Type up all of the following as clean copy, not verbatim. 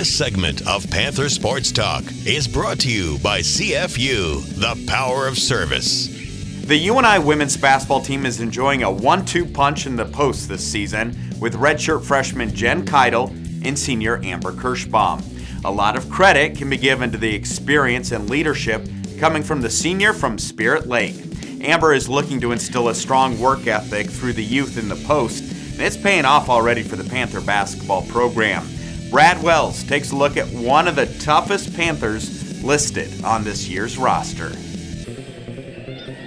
This segment of Panther Sports Talk is brought to you by CFU, the power of service. The UNI women's basketball team is enjoying a 1-2 punch in the post this season with redshirt freshman Jen Keitel and senior Amber Kirschbaum. A lot of credit can be given to the experience and leadership coming from the senior from Spirit Lake. Amber is looking to instill a strong work ethic through the youth in the post, and it's paying off already for the Panther basketball program. Brad Wells takes a look at one of the toughest Panthers listed on this year's roster.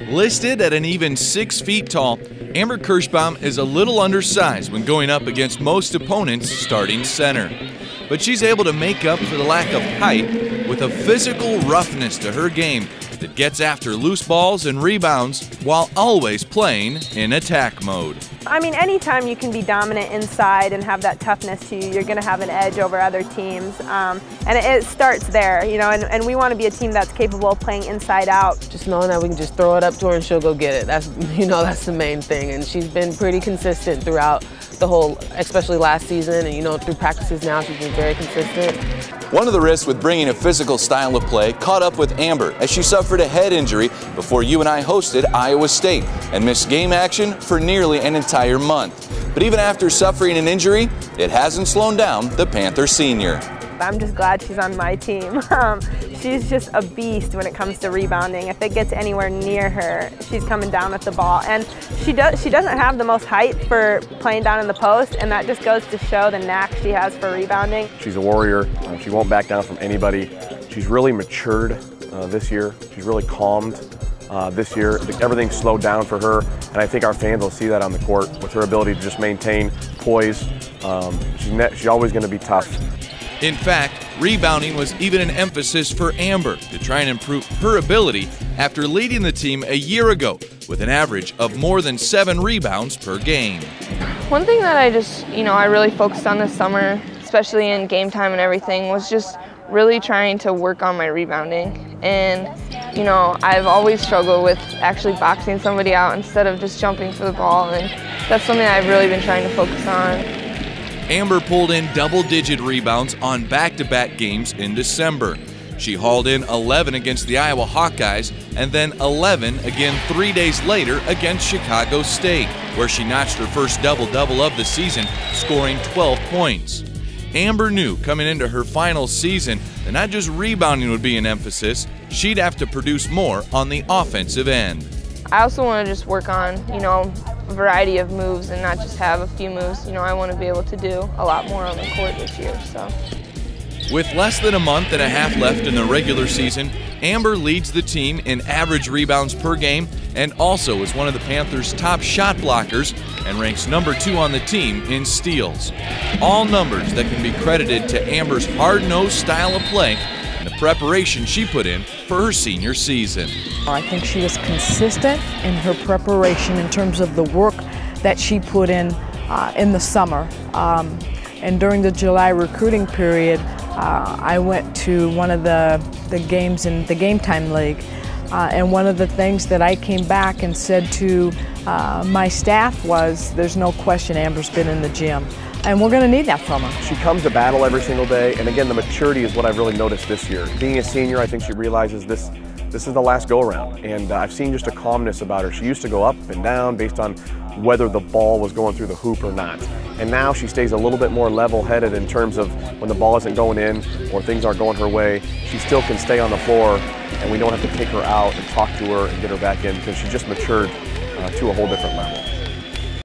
Listed at an even 6 feet tall, Amber Kirschbaum is a little undersized when going up against most opponents starting center. But she's able to make up for the lack of height with a physical roughness to her game that gets after loose balls and rebounds while always playing in attack mode. I mean, anytime you can be dominant inside and have that toughness to you, you're going to have an edge over other teams. And it starts there, you know, and we want to be a team that's capable of playing inside out. Just knowing that we can just throw it up to her and she'll go get it. That's the main thing. And she's been pretty consistent throughout the whole, especially last season, and through practices now, she's been very consistent. One of the risks with bringing a physical style of play caught up with Amber as she suffered a head injury before UNI hosted Iowa State and missed game action for nearly an entire month. But even after suffering an injury, it hasn't slowed down the Panther senior. I'm just glad she's on my team. She's just a beast when it comes to rebounding. If it gets anywhere near her, she's coming down with the ball. And she doesn't have the most height for playing down in the post, and that just goes to show the knack she has for rebounding. She's a warrior. She won't back down from anybody. She's really matured this year. She's really calmed this year. Everything's slowed down for her, and I think our fans will see that on the court with her ability to just maintain poise. She's always going to be tough. In fact, rebounding was even an emphasis for Amber to try and improve her ability after leading the team a year ago with an average of more than 7 rebounds per game. One thing that I really focused on this summer, especially in game time and everything, was just really trying to work on my rebounding. And, I've always struggled with actually boxing somebody out instead of just jumping for the ball, and that's something I've really been trying to focus on. Amber pulled in double-digit rebounds on back-to-back games in December. She hauled in 11 against the Iowa Hawkeyes and then 11 again 3 days later against Chicago State, where she notched her first double-double of the season, scoring 12 points. Amber knew coming into her final season that not just rebounding would be an emphasis, she'd have to produce more on the offensive end. I also want to just work on, a variety of moves and not just have a few moves. I want to be able to do a lot more on the court this year. So, with less than a month and a half left in the regular season, Amber leads the team in average rebounds per game and also is one of the Panthers' top shot blockers and ranks number 2 on the team in steals. All numbers that can be credited to Amber's hard-nosed style of play and the preparation she put in for her senior season. I think she was consistent in her preparation in terms of the work that she put in the summer. And during the July recruiting period, I went to one of the games in the Game Time League. And one of the things that I came back and said to my staff was, there's no question Amber's been in the gym. And we're going to need that from her. She comes to battle every single day, and again, the maturity is what I've really noticed this year. Being a senior, I think she realizes this is the last go-around, and I've seen just a calmness about her. She used to go up and down based on whether the ball was going through the hoop or not. And now she stays a little bit more level-headed in terms of when the ball isn't going in or things aren't going her way, she still can stay on the floor, and we don't have to take her out and talk to her and get her back in because she just matured to a whole different level.